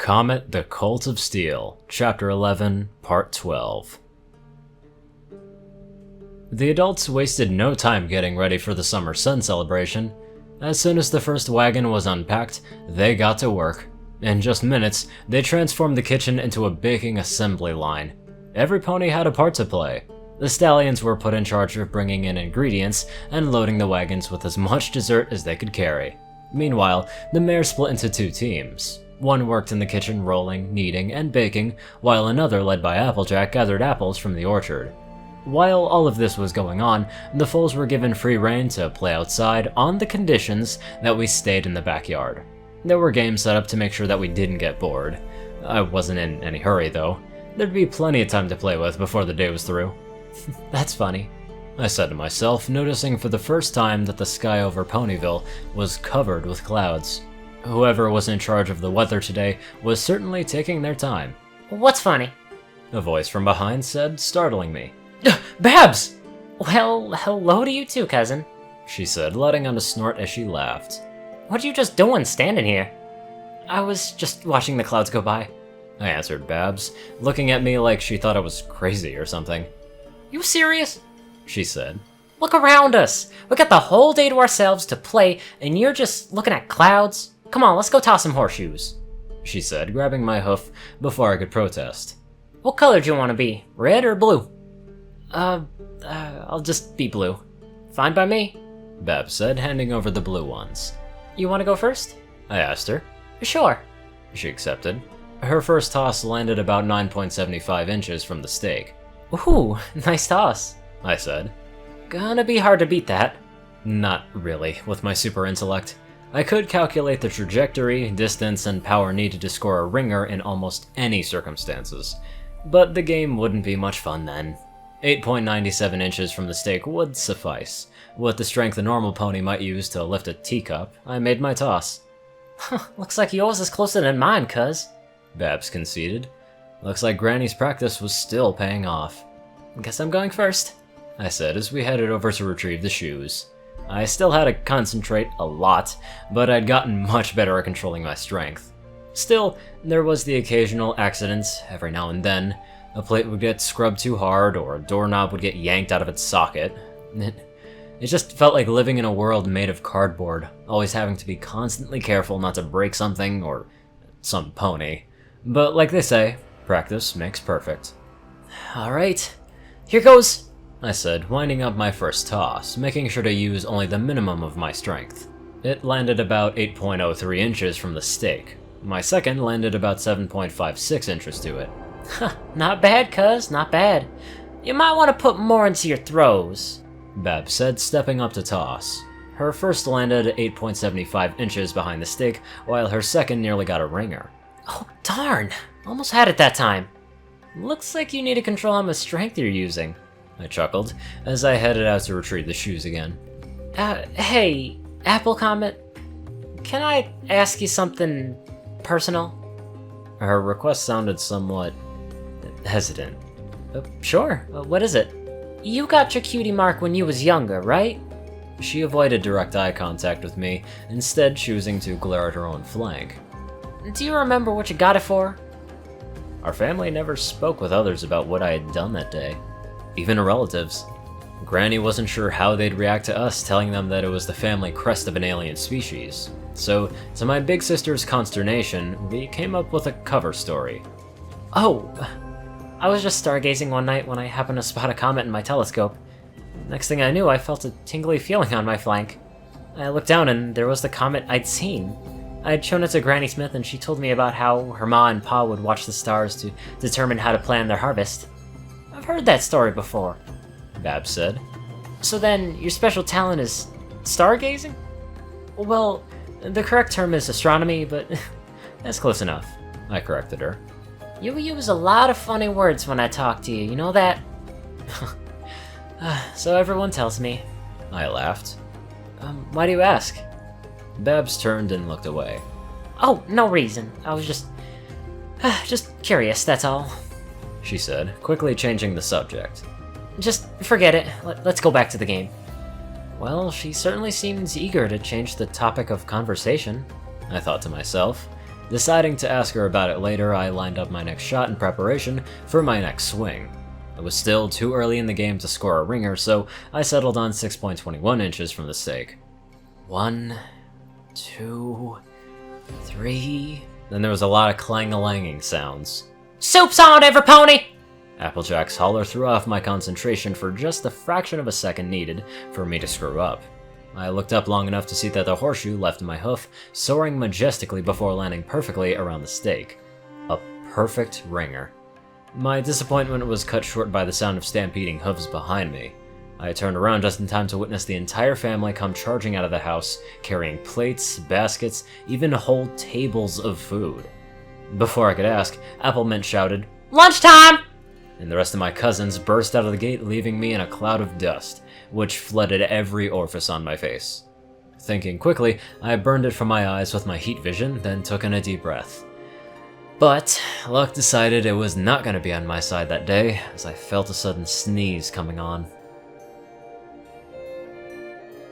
Comet The Colt of Steel, Chapter 11, Part 12. The adults wasted no time getting ready for the summer sun celebration. As soon as the first wagon was unpacked, they got to work. In just minutes, they transformed the kitchen into a baking assembly line. Every pony had a part to play. The stallions were put in charge of bringing in ingredients and loading the wagons with as much dessert as they could carry. Meanwhile, the mares split into two teams. One worked in the kitchen rolling, kneading, and baking, while another, led by Applejack, gathered apples from the orchard. While all of this was going on, the foals were given free rein to play outside on the conditions that we stayed in the backyard. There were games set up to make sure that we didn't get bored. I wasn't in any hurry though. There'd be plenty of time to play with before the day was through. That's funny, I said to myself, noticing for the first time that the sky over Ponyville was covered with clouds. Whoever was in charge of the weather today was certainly taking their time. What's funny? A voice from behind said, startling me. Babs! Well, hello to you too, cousin, she said, letting out a snort as she laughed. What you just doing standing here? I was just watching the clouds go by, I answered Babs, looking at me like she thought I was crazy or something. You serious? She said. Look around us! We got the whole day to ourselves to play, and you're just looking at clouds? Come on, let's go toss some horseshoes, she said, grabbing my hoof before I could protest. What color do you want to be, red or blue? I'll just be blue. Fine by me, Babs said, handing over the blue ones. You want to go first? I asked her. Sure, she accepted. Her first toss landed about 9.75 inches from the stake. Ooh, nice toss, I said. Gonna be hard to beat that. Not really, with my super intellect. I could calculate the trajectory, distance, and power needed to score a ringer in almost any circumstances. But the game wouldn't be much fun then. 8.97 inches from the stake would suffice. With the strength a normal pony might use to lift a teacup, I made my toss. Looks like yours is closer than mine, cuz, Babs conceded. Looks like Granny's practice was still paying off. Guess I'm going first, I said as we headed over to retrieve the shoes. I still had to concentrate a lot, but I'd gotten much better at controlling my strength. Still, there was the occasional accident every now and then. A plate would get scrubbed too hard, or a doorknob would get yanked out of its socket. It just felt like living in a world made of cardboard, always having to be constantly careful not to break something or some pony. But like they say, practice makes perfect. Alright, here goes, I said, winding up my first toss, making sure to use only the minimum of my strength. It landed about 8.03 inches from the stake. My second landed about 7.56 inches to it. Not bad, cuz, not bad. You might want to put more into your throws, Babs said, stepping up to toss. Her first landed 8.75 inches behind the stake, while her second nearly got a ringer. Oh, darn! Almost had it that time. Looks like you need to control how much strength you're using, I chuckled, as I headed out to retrieve the shoes again. Hey, Apple Comet, can I ask you something personal? Her request sounded somewhat hesitant. Sure, what is it? You got your cutie mark when you was younger, right? She avoided direct eye contact with me, instead choosing to glare at her own flank. Do you remember what you got it for? Our family never spoke with others about what I had done that day. Even relatives. Granny wasn't sure how they'd react to us telling them that it was the family crest of an alien species. So, to my big sister's consternation, we came up with a cover story. Oh, I was just stargazing one night when I happened to spot a comet in my telescope. Next thing I knew, I felt a tingly feeling on my flank. I looked down and there was the comet I'd seen. I'd shown it to Granny Smith and she told me about how her ma and pa would watch the stars to determine how to plan their harvest. I've heard that story before, Babs said. So then, your special talent is stargazing? Well, the correct term is astronomy, but that's close enough, I corrected her. You use a lot of funny words when I talk to you know that? So everyone tells me. I laughed. Why do you ask? Babs turned and looked away. Oh, no reason. I was just curious, that's all, she said, quickly changing the subject. Just forget it. Let's go back to the game. Well, she certainly seems eager to change the topic of conversation, I thought to myself. Deciding to ask her about it later, I lined up my next shot in preparation for my next swing. It was still too early in the game to score a ringer, so I settled on 6.21 inches from the stake. 1, 2, 3... Then there was a lot of clang-a-langing sounds. Soup's on, every pony! Applejack's holler threw off my concentration for just a fraction of a second needed for me to screw up. I looked up long enough to see that the horseshoe left my hoof, soaring majestically before landing perfectly around the stake. A perfect ringer. My disappointment was cut short by the sound of stampeding hooves behind me. I turned around just in time to witness the entire family come charging out of the house, carrying plates, baskets, even whole tables of food. Before I could ask, Applemint shouted, Lunchtime! And the rest of my cousins burst out of the gate, leaving me in a cloud of dust, which flooded every orifice on my face. Thinking quickly, I burned it from my eyes with my heat vision, then took in a deep breath. But luck decided it was not going to be on my side that day, as I felt a sudden sneeze coming on.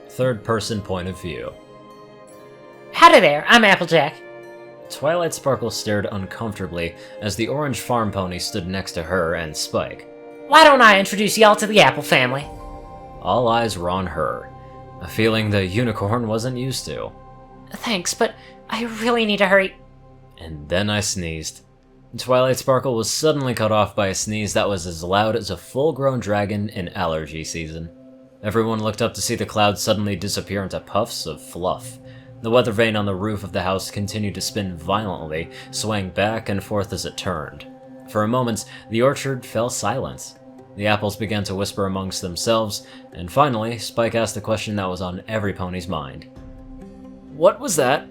Third-person point of view. Howdy there, I'm Applejack. Twilight Sparkle stared uncomfortably as the orange farm pony stood next to her and Spike. Why don't I introduce y'all to the Apple family? All eyes were on her, a feeling the unicorn wasn't used to. Thanks, but I really need to hurry. And then I sneezed. Twilight Sparkle was suddenly cut off by a sneeze that was as loud as a full-grown dragon in allergy season. Everyone looked up to see the clouds suddenly disappear into puffs of fluff. The weather vane on the roof of the house continued to spin violently, swaying back and forth as it turned. For a moment, the orchard fell silent. The apples began to whisper amongst themselves, and finally, Spike asked the question that was on every pony's mind. "What was that?"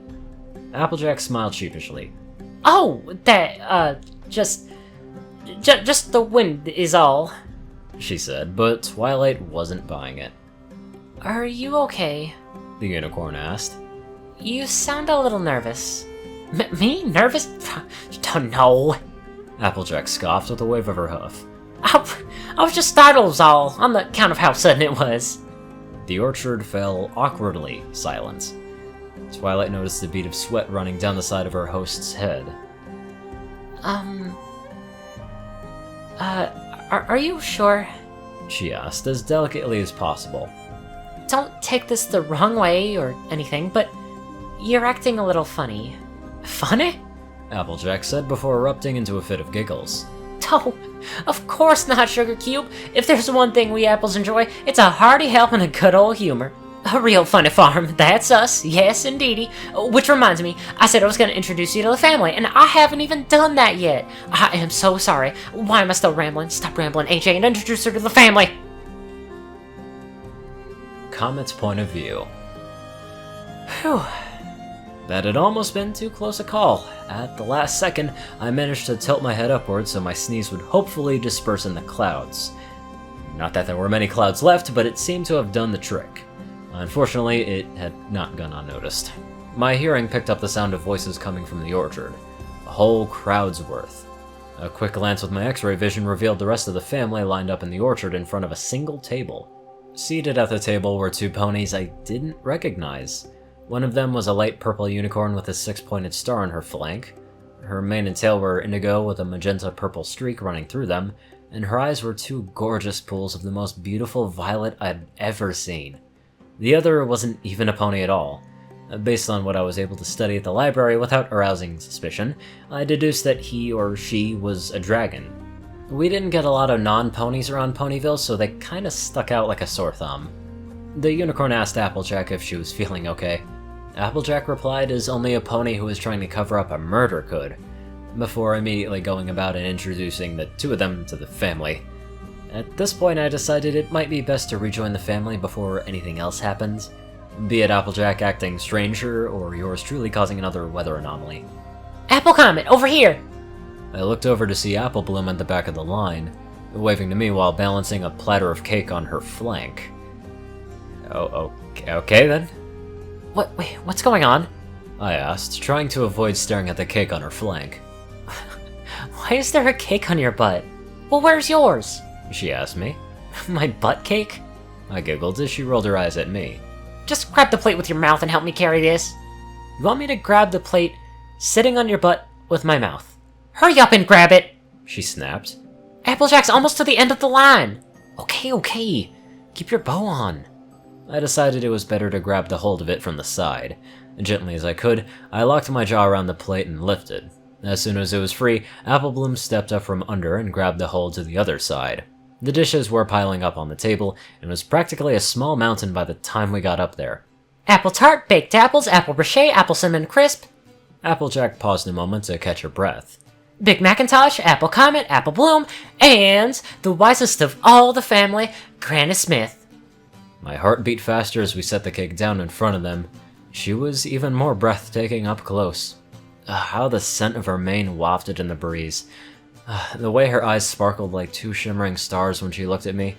Applejack smiled sheepishly. Oh, that, just the wind is all, she said, but Twilight wasn't buying it. Are you okay? The unicorn asked. You sound a little nervous. Me? Nervous? Don't know. Applejack scoffed with a wave of her hoof. I was just startled all, on the count of how sudden it was. The orchard fell awkwardly silent. Twilight noticed a bead of sweat running down the side of her host's head. Are you sure? She asked, as delicately as possible. Don't take this the wrong way or anything, but you're acting a little funny. Funny? Applejack said before erupting into a fit of giggles. Oh, of course not, Sugar Cube. If there's one thing we apples enjoy, it's a hearty help and a good old humor. A real funny farm, that's us, yes indeedy. Which reminds me, I said I was going to introduce you to the family, and I haven't even done that yet. I am so sorry. Why am I still rambling? Stop rambling, AJ, and introduce her to the family. Comet's point of view. Phew. That had almost been too close a call. At the last second, I managed to tilt my head upward so my sneeze would hopefully disperse in the clouds. Not that there were many clouds left, but it seemed to have done the trick. Unfortunately, it had not gone unnoticed. My hearing picked up the sound of voices coming from the orchard. A whole crowd's worth. A quick glance with my x-ray vision revealed the rest of the family lined up in the orchard in front of a single table. Seated at the table were two ponies I didn't recognize. One of them was a light purple unicorn with a six-pointed star on her flank. Her mane and tail were indigo with a magenta-purple streak running through them, and her eyes were two gorgeous pools of the most beautiful violet I'd ever seen. The other wasn't even a pony at all. Based on what I was able to study at the library without arousing suspicion, I deduced that he or she was a dragon. We didn't get a lot of non-ponies around Ponyville, so they kinda stuck out like a sore thumb. The unicorn asked Applejack if she was feeling okay. Applejack replied as only a pony who was trying to cover up a murder could, before immediately going about and introducing the two of them to the family. At this point, I decided it might be best to rejoin the family before anything else happens, be it Applejack acting stranger or yours truly causing another weather anomaly. Apple Comet, over here! I looked over to see Apple Bloom at the back of the line, waving to me while balancing a platter of cake on her flank. Oh, okay then. Wait, what's going on? I asked, trying to avoid staring at the cake on her flank. Why is there a cake on your butt? Well, where's yours? She asked me. My butt cake? I giggled as she rolled her eyes at me. Just grab the plate with your mouth and help me carry this. You want me to grab the plate sitting on your butt with my mouth. Hurry up and grab it, she snapped. Applejack's almost to the end of the line. Okay. Keep your bow on. I decided it was better to grab the hold of it from the side. Gently as I could, I locked my jaw around the plate and lifted. As soon as it was free, Applebloom stepped up from under and grabbed the hold to the other side. The dishes were piling up on the table, and was practically a small mountain by the time we got up there. Apple tart, baked apples, apple brochet, apple cinnamon crisp. Applejack paused a moment to catch her breath. Big Macintosh, apple comet, apple bloom, and the wisest of all the family, Granny Smith. My heart beat faster as we set the cake down in front of them. She was even more breathtaking up close. How the scent of her mane wafted in the breeze. The way her eyes sparkled like two shimmering stars when she looked at me.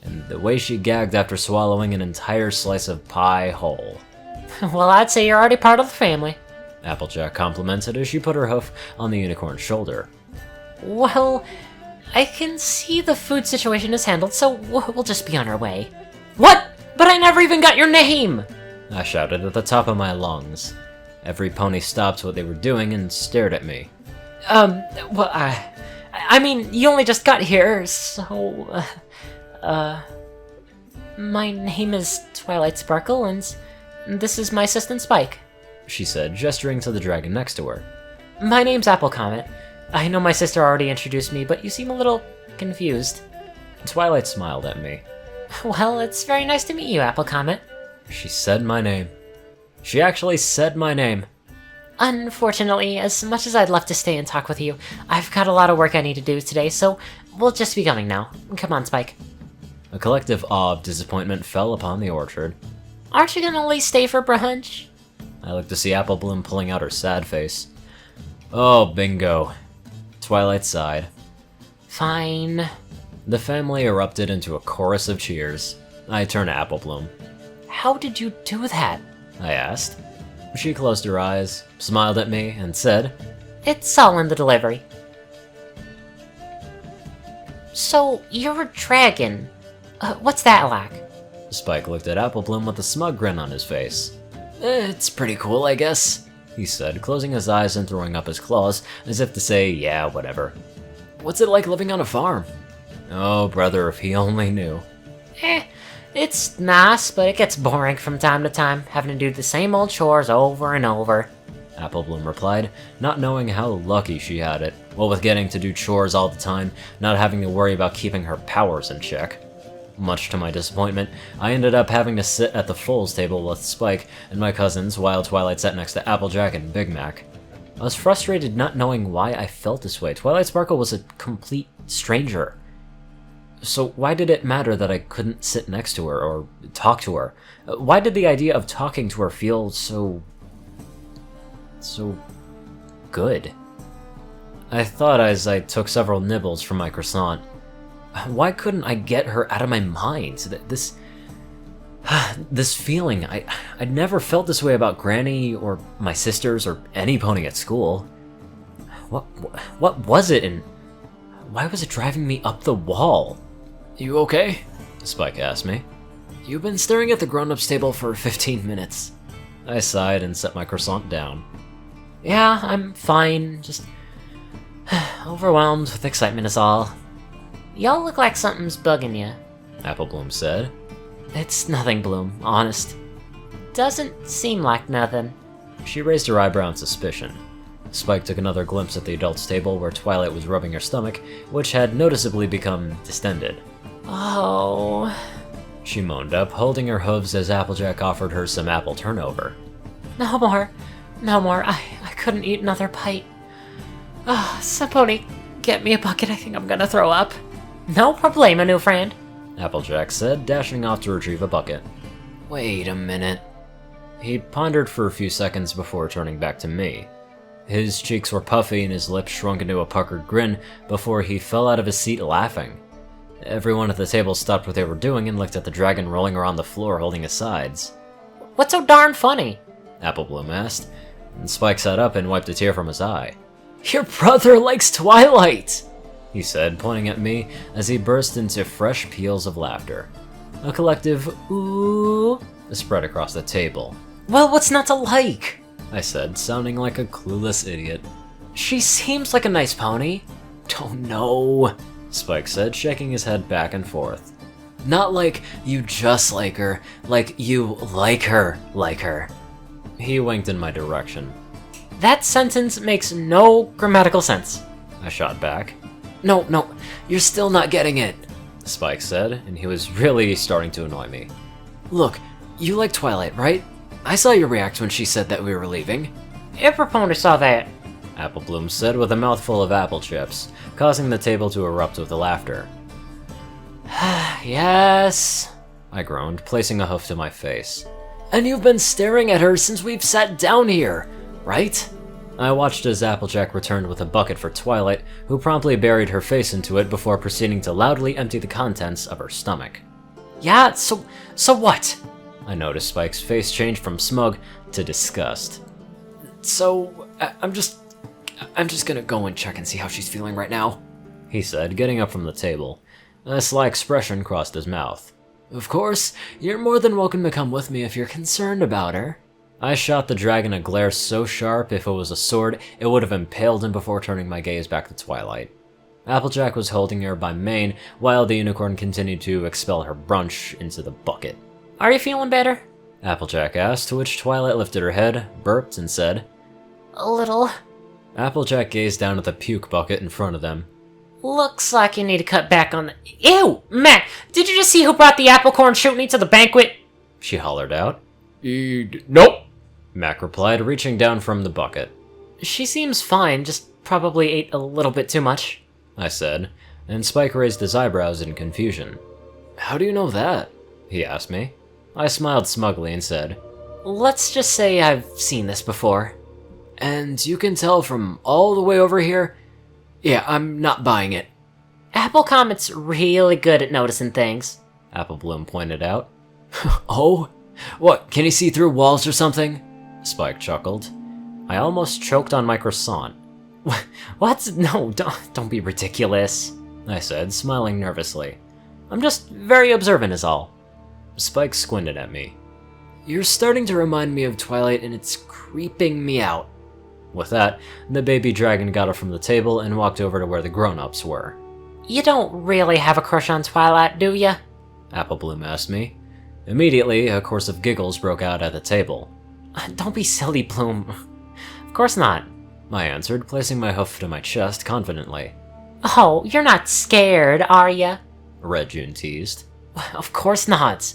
And the way she gagged after swallowing an entire slice of pie whole. Well, I'd say you're already part of the family, Applejack complimented as she put her hoof on the unicorn's shoulder. Well, I can see the food situation is handled, so we'll just be on our way. What? But I never even got your name! I shouted at the top of my lungs. Every pony stopped what they were doing and stared at me. Well, I mean, you only just got here, so, my name is Twilight Sparkle, and this is my assistant Spike, she said, gesturing to the dragon next to her. My name's Apple Comet. I know my sister already introduced me, but you seem a little confused. Twilight smiled at me. Well, it's very nice to meet you, Apple Comet. She said my name. She actually said my name. Unfortunately, as much as I'd love to stay and talk with you, I've got a lot of work I need to do today, so we'll just be going now. Come on, Spike. A collective awe of disappointment fell upon the orchard. Aren't you gonna at least stay for brunch? I looked to see Applebloom pulling out her sad face. Oh, bingo. Twilight sighed. Fine. The family erupted into a chorus of cheers. I turned to Applebloom. How did you do that? I asked. She closed her eyes, smiled at me, and said, It's all in the delivery. So, you're a dragon. What's that like? Spike looked at Applebloom with a smug grin on his face. It's pretty cool, I guess, he said, closing his eyes and throwing up his claws, as if to say, yeah, whatever. What's it like living on a farm? Oh, brother, if he only knew. It's nice, but it gets boring from time to time, having to do the same old chores over and over, Applebloom replied, not knowing how lucky she had it, what with getting to do chores all the time, not having to worry about keeping her powers in check. Much to my disappointment, I ended up having to sit at the Foles table with Spike and my cousins while Twilight sat next to Applejack and Big Mac. I was frustrated not knowing why I felt this way. Twilight Sparkle was a complete stranger. So why did it matter that I couldn't sit next to her or talk to her? Why did the idea of talking to her feel so good? I thought as I took several nibbles from my croissant. Why couldn't I get her out of my mind? This feeling, I'd never felt this way about Granny or my sisters or any pony at school. What was it, and why was it driving me up the wall? You okay? Spike asked me. You've been staring at the grown-ups table for 15 minutes. I sighed and set my croissant down. Yeah, I'm fine, just overwhelmed with excitement is all. Y'all look like something's bugging you, Applebloom said. It's nothing, Bloom, honest. Doesn't seem like nothing. She raised her eyebrow in suspicion. Spike took another glimpse at the adults' table where Twilight was rubbing her stomach, which had noticeably become distended. Oh, she moaned up, holding her hooves as Applejack offered her some apple turnover. No more. I couldn't eat another bite. Somebody get me a bucket, I think I'm gonna throw up. No problema, new friend, Applejack said, dashing off to retrieve a bucket. Wait a minute. He pondered for a few seconds before turning back to me. His cheeks were puffy and his lips shrunk into a puckered grin before he fell out of his seat laughing. Everyone at the table stopped what they were doing and looked at the dragon rolling around the floor holding his sides. What's so darn funny? Applebloom asked, and Spike sat up and wiped a tear from his eye. Your brother likes Twilight, he said, pointing at me as he burst into fresh peals of laughter. A collective ooh spread across the table. Well, what's not to like? I said, sounding like a clueless idiot. She seems like a nice pony. Oh no, Spike said, shaking his head back and forth. Not like you just like her, like you like her, like her. He winked in my direction. That sentence makes no grammatical sense, I shot back. No, you're still not getting it, Spike said, and he was really starting to annoy me. Look, you like Twilight, right? I saw your react when she said that we were leaving. Every pony saw that, Apple Bloom said with a mouthful of apple chips, causing the table to erupt with laughter. Yes, I groaned, placing a hoof to my face. And you've been staring at her since we've sat down here, right? I watched as Applejack returned with a bucket for Twilight, who promptly buried her face into it before proceeding to loudly empty the contents of her stomach. Yeah, so what? I noticed Spike's face change from smug to disgust. So, I'm just gonna go and check and see how she's feeling right now, he said, getting up from the table. A sly expression crossed his mouth. Of course, you're more than welcome to come with me if you're concerned about her. I shot the dragon a glare so sharp, if it was a sword, it would have impaled him before turning my gaze back to Twilight. Applejack was holding her by mane, while the unicorn continued to expel her brunch into the bucket. Are you feeling better? Applejack asked, to which Twilight lifted her head, burped, and said, A little. Applejack gazed down at the puke bucket in front of them. Looks like you need to cut back on the— Ew! Mac, did you just see who brought the apple corn shootney to the banquet? She hollered out. Nope, Mac replied, reaching down from the bucket. She seems fine, just probably ate a little bit too much, I said, and Spike raised his eyebrows in confusion. How do you know that? He asked me. I smiled smugly and said, Let's just say I've seen this before. And you can tell from all the way over here? Yeah, I'm not buying it. Apple Comet's really good at noticing things, Apple Bloom pointed out. Oh? What, can he see through walls or something? Spike chuckled. I almost choked on my croissant. What? No, don't be ridiculous, I said, smiling nervously. I'm just very observant is all. Spike squinted at me. You're starting to remind me of Twilight and it's creeping me out. With that, the baby dragon got up from the table and walked over to where the grown-ups were. You don't really have a crush on Twilight, do ya? Apple Bloom asked me. Immediately, a chorus of giggles broke out at the table. Don't be silly, Bloom. Of course not, I answered, placing my hoof to my chest confidently. Oh, you're not scared, are ya? Red June teased. Of course not.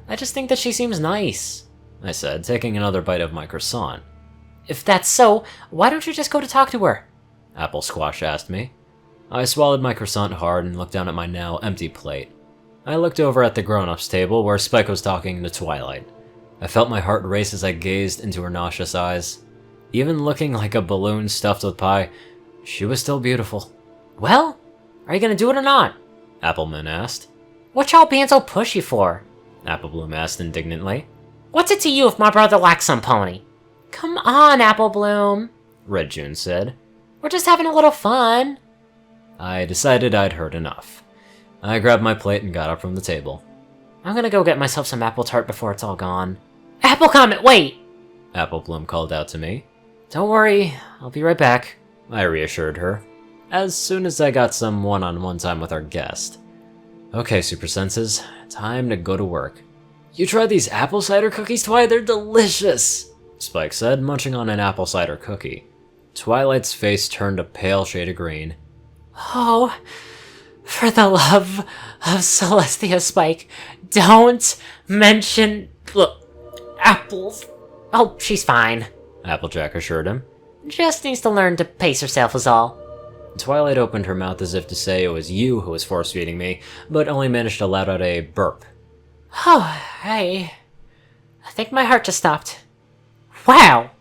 I just think that she seems nice, I said, taking another bite of my croissant. If that's so, why don't you just go to talk to her? Apple Squash asked me. I swallowed my croissant hard and looked down at my now empty plate. I looked over at the grown-ups table where Spike was talking to Twilight. I felt my heart race as I gazed into her nauseous eyes. Even looking like a balloon stuffed with pie, she was still beautiful. Well, are you gonna do it or not? Appleman asked. What y'all being so pushy for? Apple Bloom asked indignantly. What's it to you if my brother likes some pony? Come on, Apple Bloom, Red June said. We're just having a little fun. I decided I'd heard enough. I grabbed my plate and got up from the table. I'm gonna go get myself some apple tart before it's all gone. Apple Comet, wait! Apple Bloom called out to me. Don't worry, I'll be right back, I reassured her, as soon as I got some one-on-one time with our guest. Okay, Super Senses, time to go to work. You tried these apple cider cookies, Twilight? They're delicious! Spike said, munching on an apple cider cookie. Twilight's face turned a pale shade of green. Oh, for the love of Celestia, Spike, don't mention apples. Oh, she's fine, Applejack assured him. Just needs to learn to pace herself is all. Twilight opened her mouth as if to say it was you who was force-feeding me, but only managed to let out a burp. Oh, I think my heart just stopped. Wow!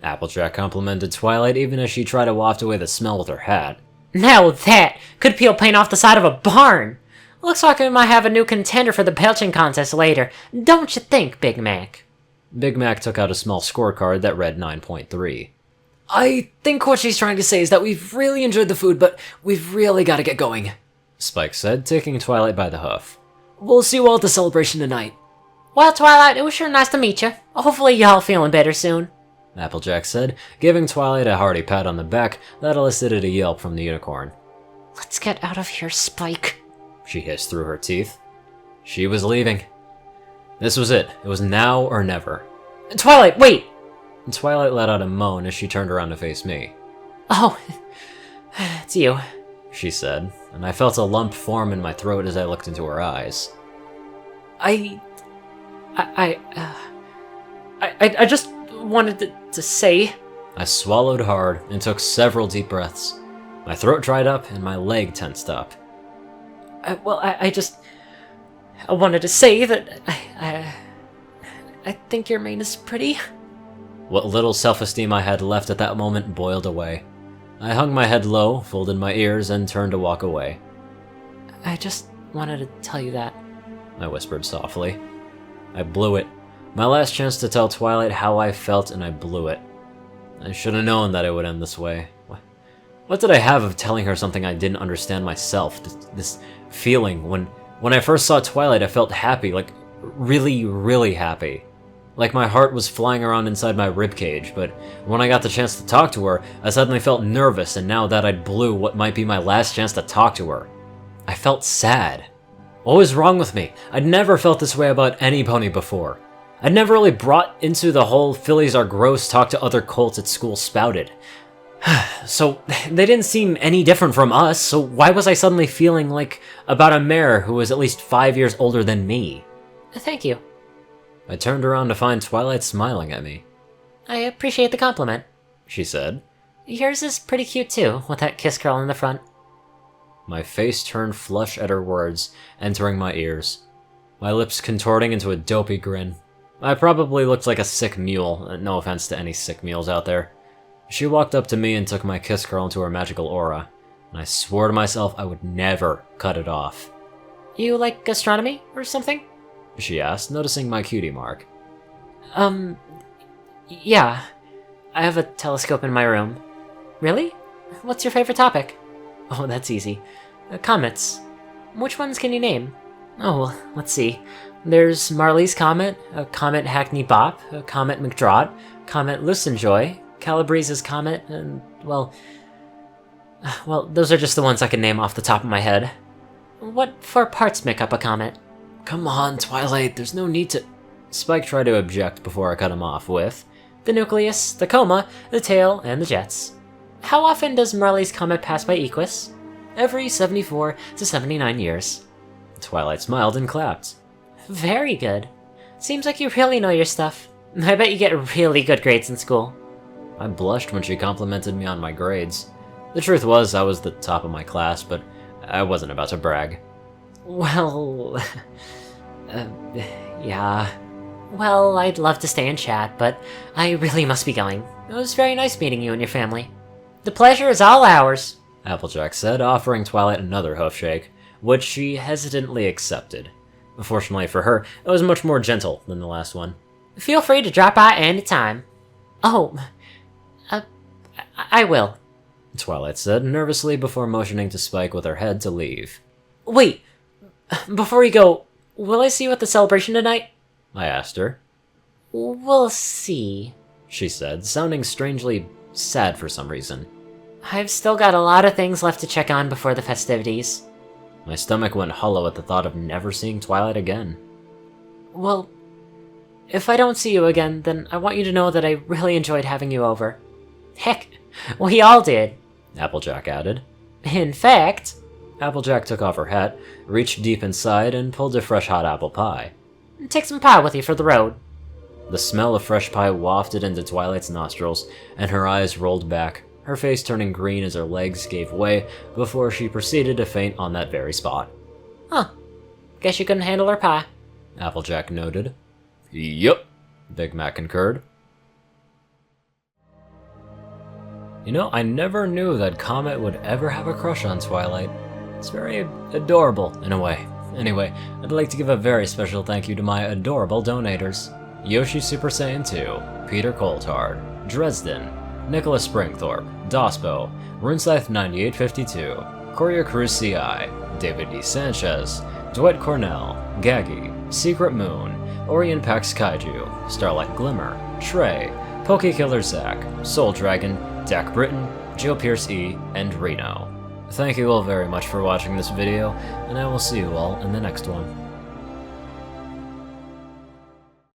Applejack complimented Twilight even as she tried to waft away the smell with her hat. Now that could peel paint off the side of a barn! Looks like we might have a new contender for the belching contest later, don't you think, Big Mac? Big Mac took out a small scorecard that read 9.3. I think what she's trying to say is that we've really enjoyed the food, but we've really got to get going, Spike said, taking Twilight by the hoof. We'll see you all at the celebration tonight. Well, Twilight, it was sure nice to meet you. Hopefully y'all feeling better soon. Applejack said, giving Twilight a hearty pat on the back that elicited a yelp from the unicorn. Let's get out of here, Spike, she hissed through her teeth. She was leaving. This was it. It was now or never. Twilight, wait! Twilight let out a moan as she turned around to face me. Oh, it's you, she said, and I felt a lump form in my throat as I looked into her eyes. I just wanted to say... I swallowed hard and took several deep breaths. My throat dried up and my leg tensed up. I wanted to say that I think your mane is pretty. What little self-esteem I had left at that moment boiled away. I hung my head low, folded my ears, and turned to walk away. I just wanted to tell you that, I whispered softly. I blew it. My last chance to tell Twilight how I felt, and I blew it. I should have known that it would end this way. What did I have of telling her something I didn't understand myself? This feeling. When I first saw Twilight, I felt happy, like really, really happy. Like my heart was flying around inside my ribcage, but when I got the chance to talk to her, I suddenly felt nervous, and now that I'd blew what might be my last chance to talk to her, I felt sad. What was wrong with me? I'd never felt this way about any pony before. I'd never really brought into the whole fillies are gross talk to other colts at school spouted. So, they didn't seem any different from us, so why was I suddenly feeling like about a mare who was at least 5 years older than me? Thank you. I turned around to find Twilight smiling at me. I appreciate the compliment, she said. Yours is pretty cute too, with that kiss curl in the front. My face turned flush at her words, entering my ears. My lips contorting into a dopey grin. I probably looked like a sick mule, no offense to any sick mules out there. She walked up to me and took my kiss curl into her magical aura, and I swore to myself I would never cut it off. You like astronomy or something? She asked, noticing my cutie mark. Yeah. I have a telescope in my room. Really? What's your favorite topic? Oh, that's easy. Comets. Which ones can you name? Oh, well, let's see. There's Marley's Comet, Comet Hackney Bop, Comet McDraught, Comet Lucenjoy, Calabrese's Comet, and, well, those are just the ones I can name off the top of my head. What four parts make up a comet? Come on, Twilight, there's no need to... Spike tried to object before I cut him off with... The nucleus, the coma, the tail, and the jets. How often does Marley's Comet pass by Equus? Every 74 to 79 years. Twilight smiled and clapped. Very good. Seems like you really know your stuff. I bet you get really good grades in school. I blushed when she complimented me on my grades. The truth was, I was the top of my class, but I wasn't about to brag. Well... yeah. Well, I'd love to stay and chat, but I really must be going. It was very nice meeting you and your family. The pleasure is all ours, Applejack said, offering Twilight another hoof shake, which she hesitantly accepted. Fortunately for her, it was much more gentle than the last one. Feel free to drop by any time. Oh, I will, Twilight said nervously before motioning to Spike with her head to leave. Wait, before you go, will I see you at the celebration tonight? I asked her. We'll see, she said, sounding strangely sad for some reason. I've still got a lot of things left to check on before the festivities. My stomach went hollow at the thought of never seeing Twilight again. Well, if I don't see you again, then I want you to know that I really enjoyed having you over. Heck, we all did, Applejack added. In fact... Applejack took off her hat, reached deep inside, and pulled a fresh hot apple pie. Take some pie with you for the road. The smell of fresh pie wafted into Twilight's nostrils, and her eyes rolled back, her face turning green as her legs gave way before she proceeded to faint on that very spot. Huh. Guess you couldn't handle her pie. Applejack noted. Yup, Big Mac concurred. You know, I never knew that Comet would ever have a crush on Twilight. It's very adorable, in a way. Anyway, I'd like to give a very special thank you to my adorable donators. Yoshi Super Saiyan 2, Peter Coulthard, Dresdon, Nicholas Springthorpe, Dospo, RuneScythe9852, CourierCruz CI, David D. Sanchez, Dwight Cornel, Gagi, Secret Moon, Orient Pax Kaiju, Starlight Glimmer, Trey, Pokekiller Zach, Soul Dragon, Dak Britton, Joe Pierce E, and Reno. Thank you all very much for watching this video, and I will see you all in the next one.